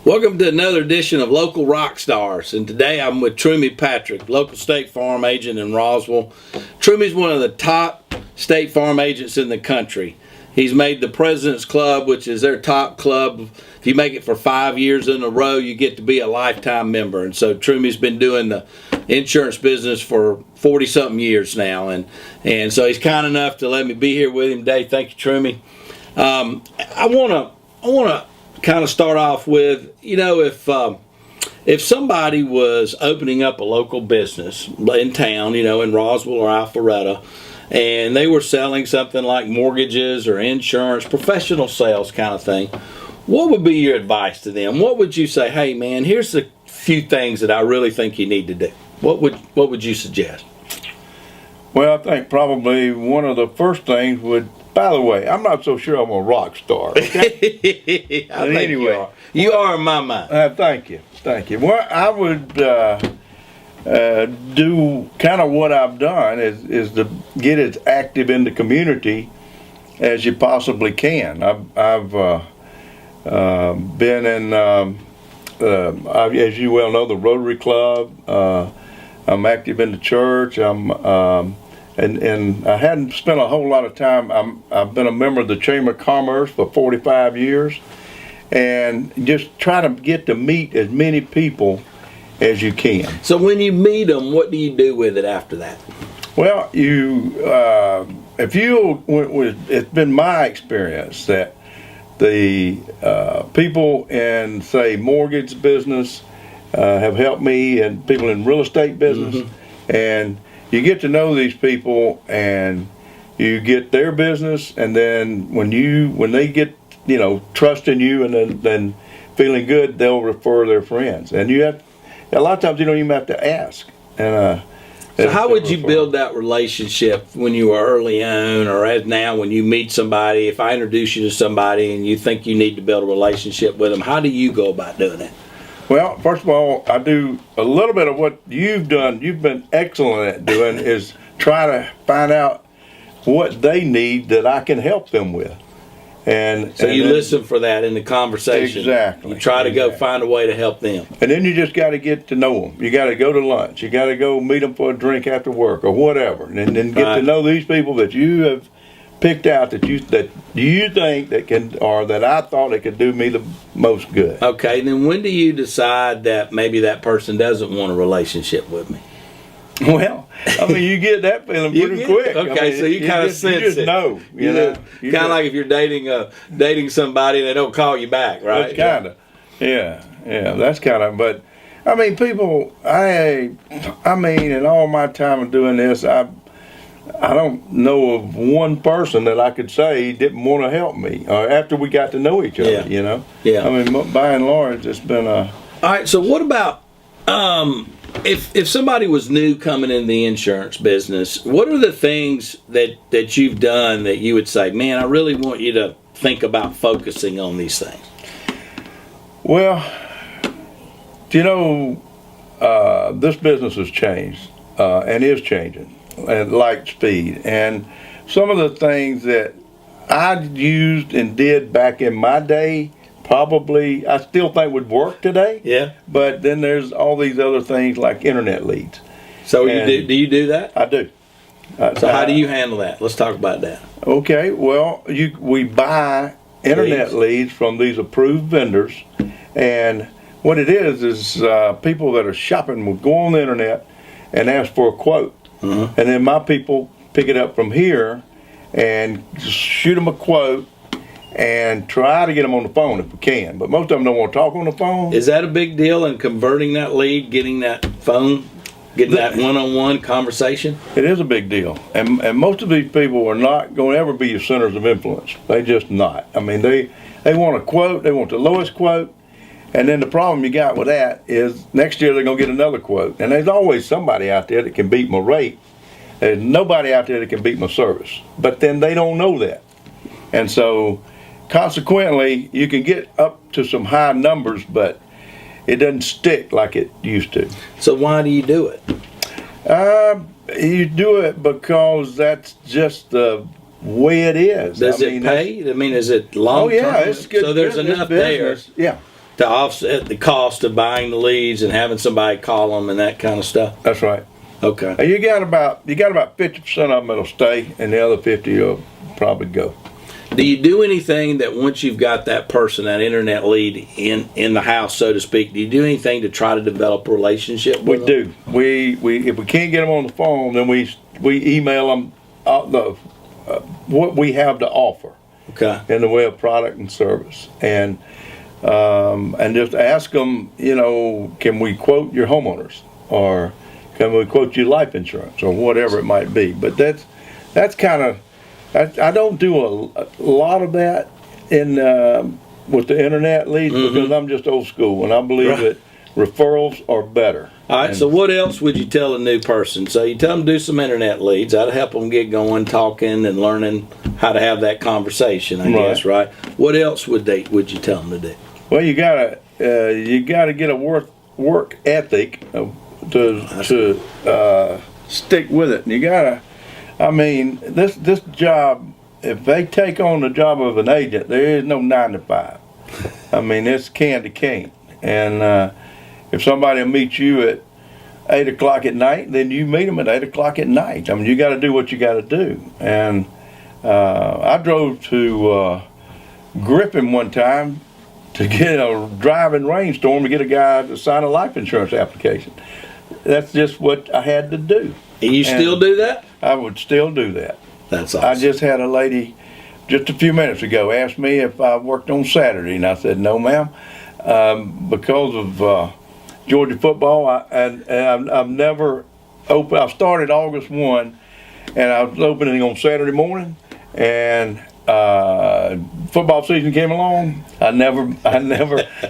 Welcome to another edition of Local Rock Stars, and today I'm with Trummie Patrick, local State Farm agent in Roswell. Trummie's one of the top State Farm agents in the country. He's made the President's Club, which is their top club. If you make it for 5 years in a row, you get to be a lifetime member. And so Trummie's been doing the insurance business for 40-something years now, and so he's kind enough to let me be here with him today. Thank you, Trummie. I want to kind of start off with, if somebody was opening up a local business in town, in Roswell or Alpharetta, and they were selling something like mortgages or insurance, professional sales kind of thing, what would be your advice to them? What would you say, hey man, here's a few things that I really think you need to do? What would you suggest? Well, I think probably one of the first things would, by the way, I'm not so sure I'm a rock star. Okay? Anyway, you are in my mind. Thank you. Well, I would do kind of what I've done is to get as active in the community as you possibly can. I've been in, as you well know, the Rotary Club. I'm active in the church. And I hadn't spent a whole lot of time. I've been a member of the Chamber of Commerce for 45 years, and just try to get to meet as many people as you can. So when you meet them, what do you do with it after that? Well, it's been my experience that the people in, say, mortgage business have helped me, and people in real estate business, and you get to know these people and you get their business, and then when they get trusting you and then feeling good, they'll refer their friends, and you have a lot of times you don't even have to ask. And so how would you build that relationship when you were early on, or as now when you meet somebody? If I introduce you to somebody and you think you need to build a relationship with them, how do you go about doing it? Well, first of all, I do a little bit of what you've done. You've been excellent at doing is try to find out what they need that I can help them with. So you listen for that in the conversation. Exactly. You try to go find a way to help them. And then you just got to get to know them. You got to go to lunch. You got to go meet them for a drink after work or whatever, and then get to know these people that you have picked out that you think that can, or that I thought it could do me the most good. Okay, then when do you decide that maybe that person doesn't want a relationship with me? Well, you get that feeling pretty quick. Okay, so you kind of sense it. You just know. You know. Kind of like if you're dating somebody and they don't call you back, right? That's kind of, yeah. That's kind of. But people. In all my time of doing this, I don't know of one person that I could say didn't want to help me after we got to know each other. Yeah. By and large, it's been a. All right. So what about if somebody was new coming in the insurance business? What are the things that you've done that you would say, man, I really want you to think about focusing on these things? Well, this business has changed and is changing at light speed, and some of the things that I used and did back in my day probably I still think would work today. Yeah. But then there's all these other things like internet leads. So do you do that? I do. So how do you handle that? Let's talk about that. Okay. Well, we buy internet leads from these approved vendors, and what it is people that are shopping will go on the internet and ask for a quote. And then my people pick it up from here and shoot them a quote and try to get them on the phone if we can. But most of them don't want to talk on the phone. Is that a big deal in converting that lead, getting that phone, getting that one-on-one conversation? It is a big deal. And most of these people are not going to ever be your centers of influence. They just not. They want a quote. They want the lowest quote. And then the problem you got with that is next year they're going to get another quote. And there's always somebody out there that can beat my rate. There's nobody out there that can beat my service. But then they don't know that. And so consequently, you can get up to some high numbers, but it doesn't stick like it used to. So why do you do it? You do it because that's just the way it is. Does it pay? Is it long term? Oh yeah, it's good. So there's enough there. Yeah. to offset the cost of buying the leads and having somebody call them and that kind of stuff. That's right. Okay. You got about 50% of them that'll stay, and the other 50 will probably go. Do you do anything that once you've got that person, that internet lead in the house, so to speak, do you do anything to try to develop a relationship with them? We do. We if we can't get them on the phone, then we email them what we have to offer. Okay. In the way of product and service, and just ask them, can we quote your homeowners, or can we quote you life insurance, or whatever it might be. But that's kind of, I don't do a lot of that with the internet leads, because I'm just old school, and I believe that referrals are better. All right, so what else would you tell a new person? So you tell them to do some internet leads. That'll help them get going, talking, and learning how to have that conversation, I guess, right? What else would you tell them to do? Well, you gotta get a work ethic to stick with it. And you gotta, this job, if they take on the job of an agent, there is no 9 to 5. It's can to cane. And if somebody will meet you at 8 o'clock at night, then you meet them at 8 o'clock at night. You got to do what you got to do. And I drove to Griffin one time to get a driving rainstorm to get a guy to sign a life insurance application. That's just what I had to do. And you still do that? I would still do that. That's awesome. I just had a lady just a few minutes ago ask me if I worked on Saturday, and I said, no, ma'am. Because of Georgia football, I've never opened. I started August 1, and I was opening on Saturday morning, and football season came along. I never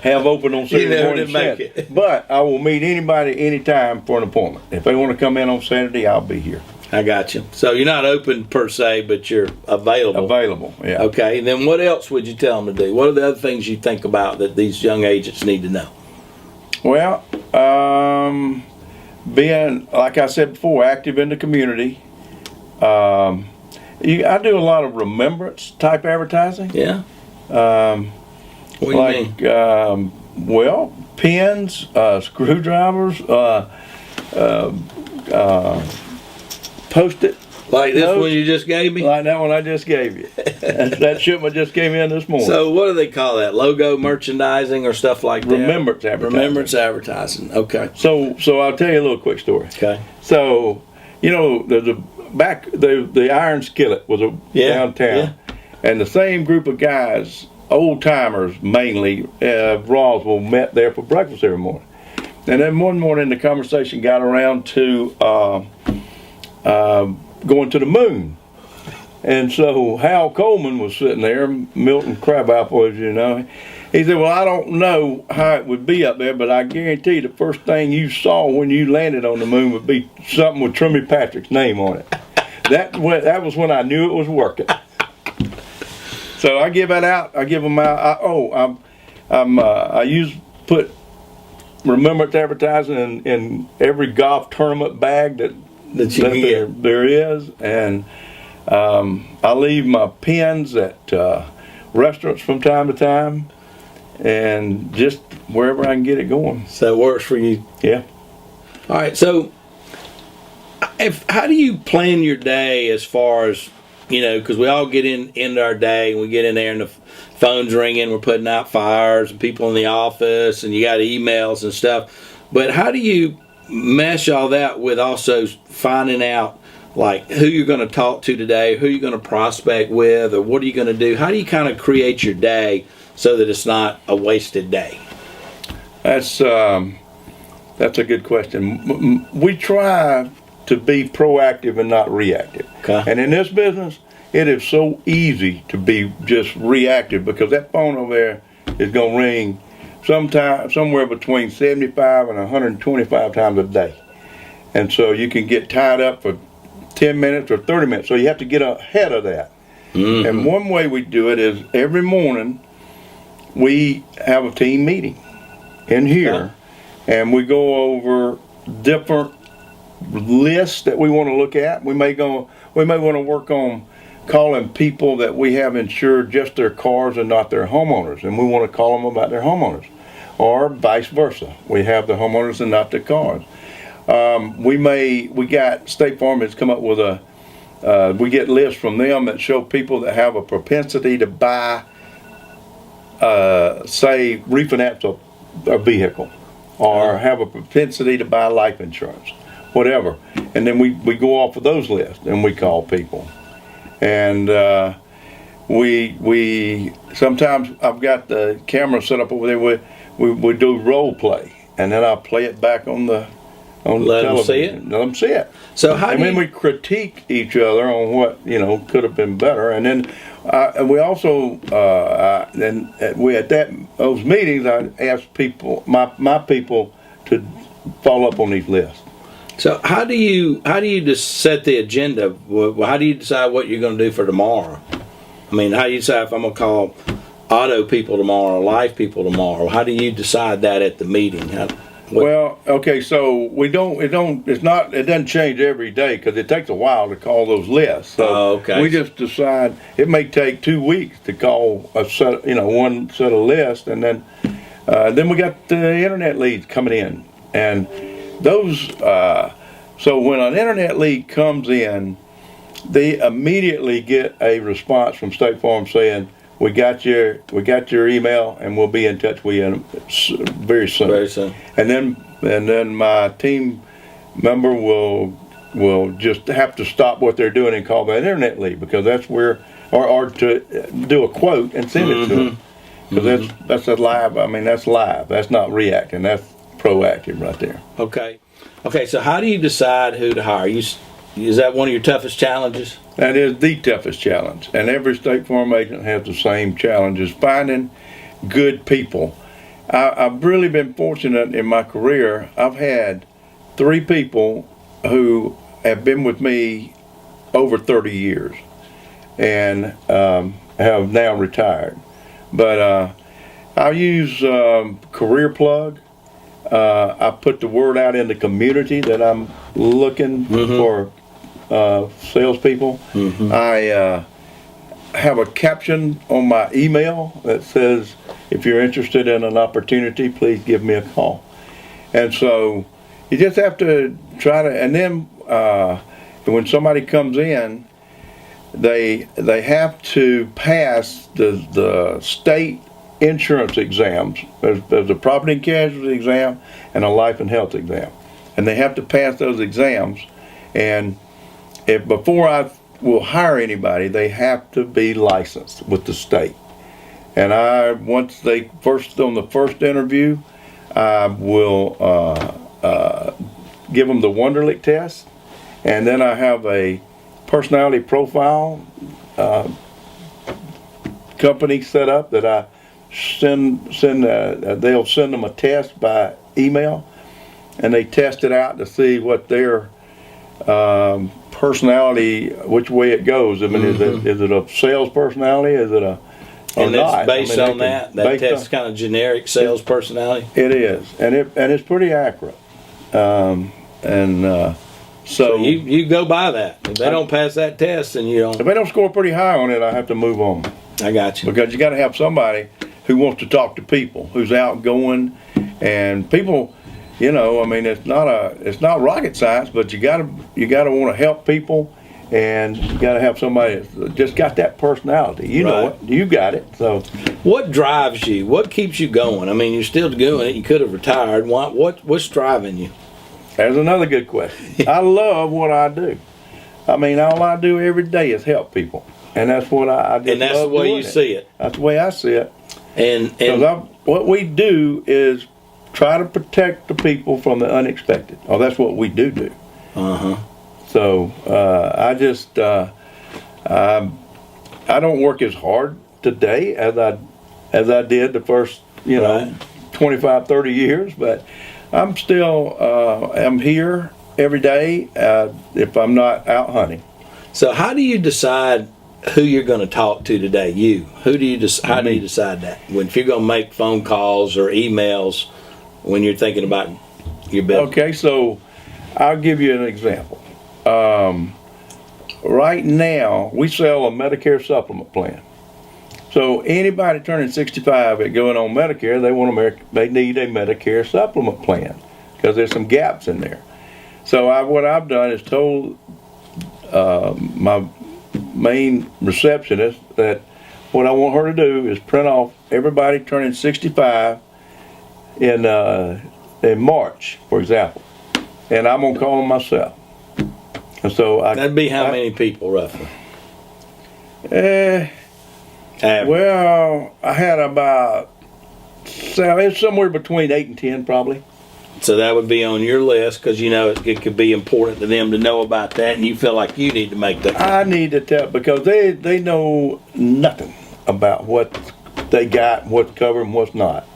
have opened on Saturday morning since. But I will meet anybody anytime for an appointment. If they want to come in on Saturday, I'll be here. I got you. So you're not open per se, but you're available. Available, yeah. Okay, and then what else would you tell them to do? What are the other things you think about that these young agents need to know? Well, being, like I said before, active in the community. I do a lot of remembrance type advertising. Yeah. What do you mean? Well, pins, screwdrivers, Post-it. Like this one you just gave me? Like that one I just gave you. That shipment just came in this morning. So what do they call that? Logo merchandising or stuff like that? Remembrance advertising. Remembrance advertising. Okay. So I'll tell you a little quick story. Okay. So, the Iron Skillet was downtown. Yeah. And the same group of guys, old timers mainly, Roswell, met there for breakfast every morning. And then one morning the conversation got around to going to the moon. And so Hal Coleman was sitting there, Milton Crabapple, as you know. He said, well, I don't know how it would be up there, but I guarantee the first thing you saw when you landed on the moon would be something with Trummie Patrick's name on it. That was when I knew it was working. So I give that out. I give them out. I put remembrance advertising in every golf tournament bag that there is, and I leave my pins at restaurants from time to time, and just wherever I can get it going. So it works for you. Yeah. All right. So, how do you plan your day as far as, because we all get into our day and we get in there and the phone's ringing, we're putting out fires, and people in the office, and you got emails and stuff. But how do you mesh all that with also finding out like who you're going to talk to today, who you're going to prospect with, or what are you going to do? How do you kind of create your day so that it's not a wasted day? That's a good question. We try to be proactive and not reactive. Okay. And in this business, it is so easy to be just reactive, because that phone over there is going to ring somewhere between 75 and 125 times a day. And so you can get tied up for 10 minutes or 30 minutes. So you have to get ahead of that. Mm-hmm. And one way we do it is every morning we have a team meeting in here, and we go over different lists that we want to look at. We may want to work on calling people that we have insured just their cars and not their homeowners, and we want to call them about their homeowners. or vice versa. We have the homeowners and not the cars. We got State Farm has come up with we get lists from them that show people that have a propensity to buy, say, refinance a vehicle, or have a propensity to buy life insurance, whatever. And then we go off of those lists and we call people. And we sometimes I've got the camera set up over there where we do role play, and then I play it back on the television. Let them see it. So then we critique each other on what could have been better, and then we also those meetings I ask people, my people, to follow up on these lists. So how do you just set the agenda? How do you decide what you're going to do for tomorrow? I mean, how do you decide if I'm going to call auto people tomorrow, life people tomorrow? How do you decide that at the meeting? Well, okay, so it doesn't change every day because it takes a while to call those lists. So we just decide it may take 2 weeks to call a set, one set of lists, and then we got the internet leads coming in, and those. So when an internet lead comes in, they immediately get a response from State Farm saying, We got your email, and we'll be in touch with you very soon. Very soon. And then my team member will just have to stop what they're doing and call that internet lead, because that's where, or to do a quote and send it to them, because that's a live. I mean, that's live. That's not reacting. That's proactive right there. Okay. So how do you decide who to hire? Is that one of your toughest challenges? That is the toughest challenge, and every State Farm agent has the same challenges, finding good people. I've really been fortunate in my career. I've had 3 people who have been with me over 30 years and have now retired. But I use Career Plug. I put the word out in the community that I'm looking for salespeople. I have a caption on my email that says, if you're interested in an opportunity, please give me a call. And so you just have to try to, and then when somebody comes in, they have to pass the state insurance exams. There's a property and casualty exam and a life and health exam, and they have to pass those exams. And before I will hire anybody, they have to be licensed with the state. And once on the first interview, I will give them the Wonderlic test, and then I have a personality profile company set up that I they'll send them a test by email, and they test it out to see what their personality, which way it goes. I mean, is it a sales personality? Is it a and that's based on that test, kind of generic sales personality. It is, and it's pretty accurate. So you go by that. If they don't pass that test, then you don't. If they don't score pretty high on it, I have to move on. I got you. Because you got to have somebody who wants to talk to people, who's outgoing, and people. I mean, it's not rocket science, but you gotta want to help people, and you gotta have somebody that's just got that personality. You know it. You got it. So, what drives you? What keeps you going? I mean, you're still doing it. You could have retired. What's driving you? There's another good question. I love what I do. I mean, all I do every day is help people, and that's what I just and that's love the way doing you see it. That's the way I see it. And what we do is try to protect the people from the unexpected. Oh, that's what we do. So I just I don't work as hard today as I did the first 25, 30 years, but I'm still I'm here every day if I'm not out hunting. So how do you decide who you're going to talk to today? How do you decide that? If you're going to make phone calls or emails when you're thinking about your business? Okay, so I'll give you an example. Right now, we sell a Medicare supplement plan, So anybody turning 65 and going on Medicare, they need a Medicare supplement plan because there's some gaps in there. So what I've done is told my main receptionist that what I want her to do is print off everybody turning 65 in March, for example, and I'm gonna call them myself. And so that'd be how many people roughly? Well, I had about it's somewhere between 8 and 10 probably. So that would be on your list because you know it could be important to them to know about that, and you feel like you need to make that. I need to tell because they know nothing about what they got, what's covered, and what's not,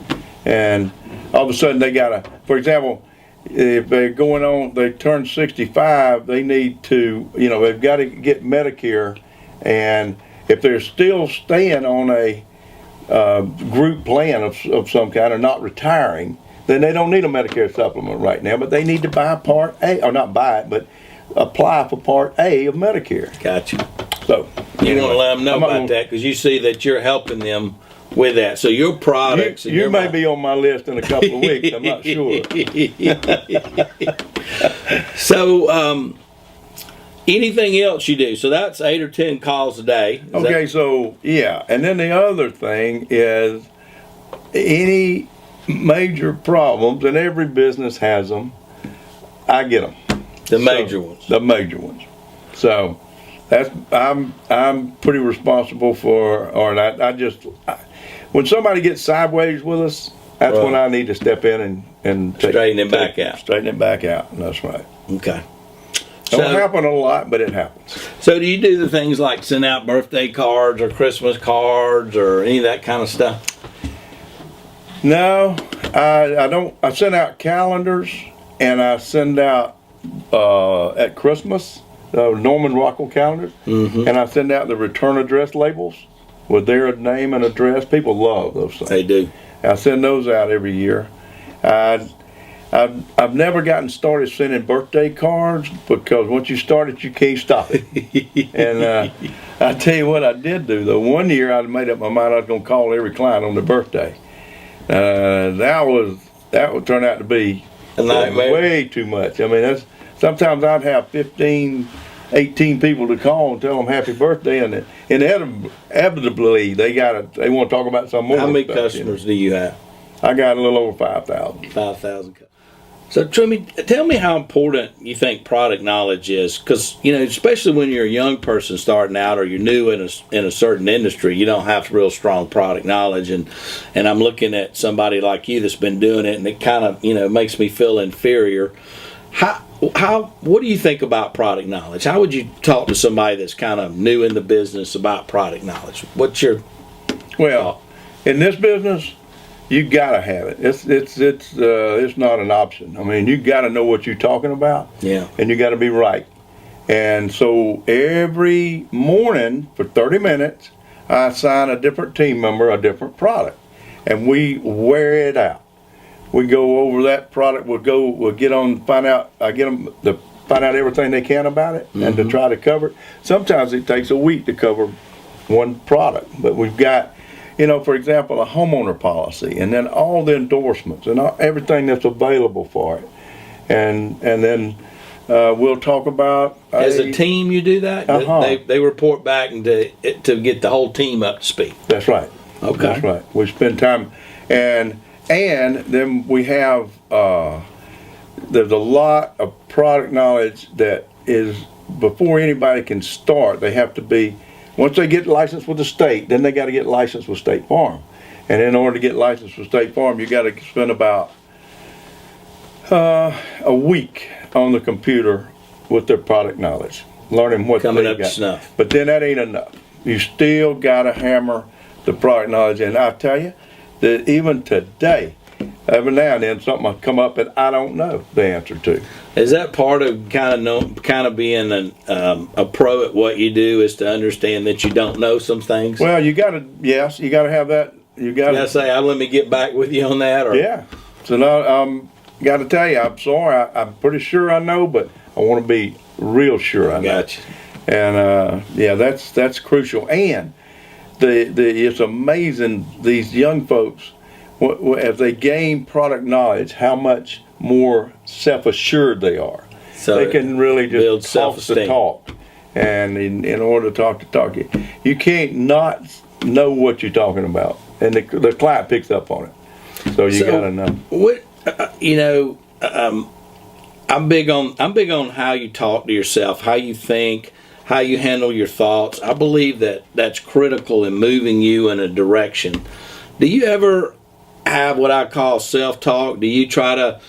and all of a sudden they gotta. For example, if they're going on, they turn 65, they need to, they've got to get Medicare, and if they're still staying on a group plan of some kind or not retiring, then they don't need a Medicare supplement right now, but they need to buy Part A, or not buy it, but apply for Part A of Medicare. Gotcha. So you want to let them know about that because you see that you're helping them with that. So your products. You may be on my list in a couple of weeks. I'm not sure. So anything else you do? So that's 8 or 10 calls a day. Okay, so yeah, and then the other thing is any major problems, and every business has them. I get them. The major ones. The major ones. So I'm pretty responsible for, when somebody gets sideways with us, that's when I need to step in and straighten it back out. Straighten it back out. That's right. Okay. It don't happen a lot, but it happens. So do you do the things like send out birthday cards or Christmas cards or any of that kind of stuff? No, I don't. I send out calendars, and I send out at Christmas Norman Rockwell calendars, and I send out the return address labels with their name and address. People love those things. They do. I send those out every year. I've never gotten started sending birthday cards because once you start it, you can't stop it. And I tell you what I did do though. One year I made up my mind I was going to call every client on their birthday. That would turn out to be way too much. I mean, sometimes I'd have 15, 18 people to call and tell them happy birthday, and inevitably they want to talk about some more. How many customers do you have? I got a little over 5,000. 5,000. So, Trummie, tell me how important you think product knowledge is, because especially when you're a young person starting out or you're new in a certain industry, you don't have real strong product knowledge, and I'm looking at somebody like you that's been doing it, and it kind of makes me feel inferior. What do you think about product knowledge? How would you talk to somebody that's kind of new in the business about product knowledge? What's your in this business? You gotta have it. It's not an option. I mean, you gotta know what you're talking about. Yeah. And you gotta be right. And so every morning for 30 minutes, I assign a different team member a different product, and we wear it out. We go over that product. We'll get on, I get them to find out everything they can about it, and to try to cover it. Sometimes it takes a week to cover one product, but we've got, for example, a homeowner policy, and then all the endorsements and everything that's available for it, and then we'll talk about as a team. You do that. They report back and to get the whole team up to speed. That's right. Okay. That's right. We spend time, and then we have there's a lot of product knowledge that is before anybody can start. They have to be. Once they get licensed with the state, then they got to get licensed with State Farm. And in order to get licensed with State Farm, you got to spend about a week on the computer with their product knowledge, learning what coming they up got. To snuff. But then that ain't enough. You still got to hammer the product knowledge. And I tell you that even today, every now and then something will come up that I don't know the answer to. Is that part of kind of being a pro at what you do, is to understand that you don't know some things? Well, you got to have that. You got to say, let me get back with you on that. Or? Yeah. So now, got to tell you, I'm sorry. I'm pretty sure I know, but I want to be real sure I know. Gotcha. And that's crucial. And it's amazing, these young folks, as they gain product knowledge, how much more self-assured they are. So they can really build just talk the talk. And in order to talk, you can't not know what you're talking about. And the client picks up on it. So you got to know. What, I'm big on how you talk to yourself, how you think, how you handle your thoughts. I believe that that's critical in moving you in a direction. Do you ever have what I call self-talk? Do you try to,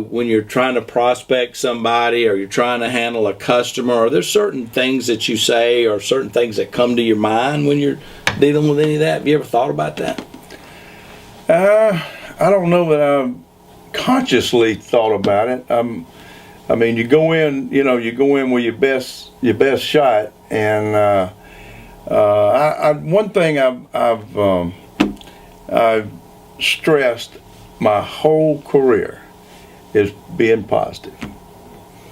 when you're trying to prospect somebody or you're trying to handle a customer, are there certain things that you say or certain things that come to your mind when you're dealing with any of that? Have you ever thought about that? I don't know that I've consciously thought about it. I mean, you go in with your best shot, and one thing I've stressed my whole career is being positive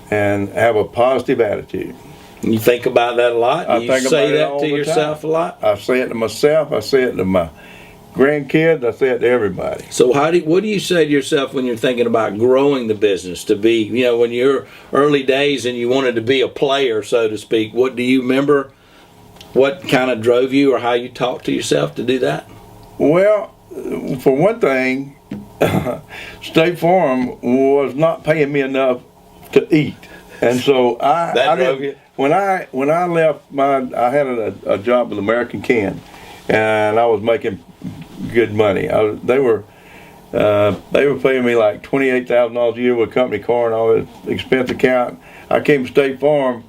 and have a positive attitude. You think about that a lot? I think say about it that all to the yourself time. a lot? I say it to myself. I say it to my grandkids. I say it to everybody. So what do you say to yourself when you're thinking about growing the business to be, when you're early days and you wanted to be a player, so to speak? What do you remember? What kind of drove you, or how you talked to yourself to do that? Well, for one thing, State Farm was not paying me enough to eat, and so I drove you? When I left I had a job with American Can, and I was making good money. They were paying me like $28,000 a year with a company car and all this expense account. I came to State Farm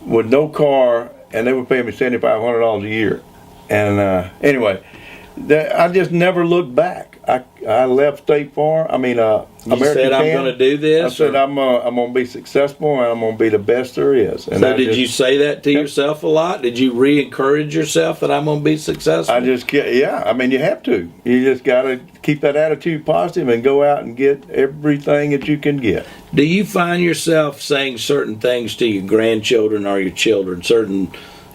with no car, and they were paying me $7,500 a year. And anyway, I just never looked back. I left State Farm. You American said, I'm Can. going to do this? I said, I'm going to be successful, and I'm going to be the best there is. And so did you say that to yourself a lot? Did you re-encourage yourself that I'm going to be successful? You have to. You just got to keep that attitude positive and go out and get everything that you can get. Do you find yourself saying certain things to your grandchildren or your children, certain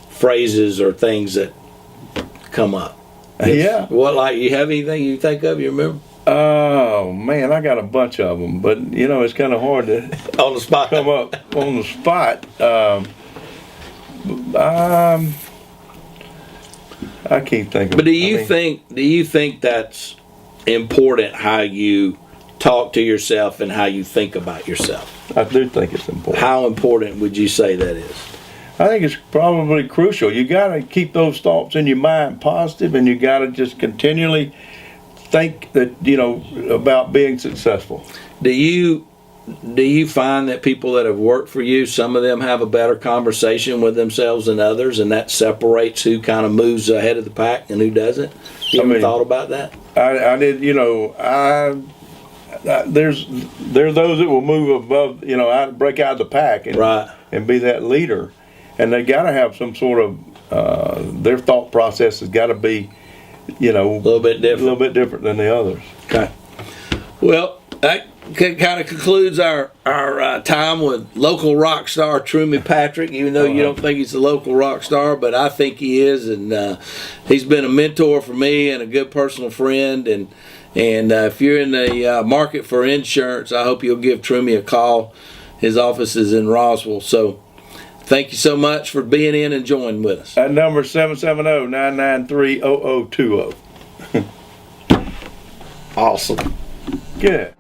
phrases or things that come up? Yeah. What, like, you have anything you think of, you remember? Oh, man, I got a bunch of them, but, it's kind of hard to On the spot. come up on the spot. I can't think of it. But do you think that's important, how you talk to yourself and how you think about yourself? I do think it's important. How important would you say that is? I think it's probably crucial. You got to keep those thoughts in your mind positive, and you got to just continually think that about being successful. Do you find that people that have worked for you, some of them have a better conversation with themselves than others, and that separates who kind of moves ahead of the pack and who doesn't? You ever thought about that? I did. There's those that will move above. Break out of the pack and be that leader. And they got to have some sort of their thought process has got to be, a little bit different than the others. Okay. Well, that kind of concludes our time with local rock star Trummie Patrick. Even though you don't think he's a local rock star, but I think he is, and he's been a mentor for me and a good personal friend. And if you're in the market for insurance, I hope you'll give Trummie a call. His office is in Roswell. So. Thank you so much for being in and joining with us. That number is 770-993-0020. Awesome. Good.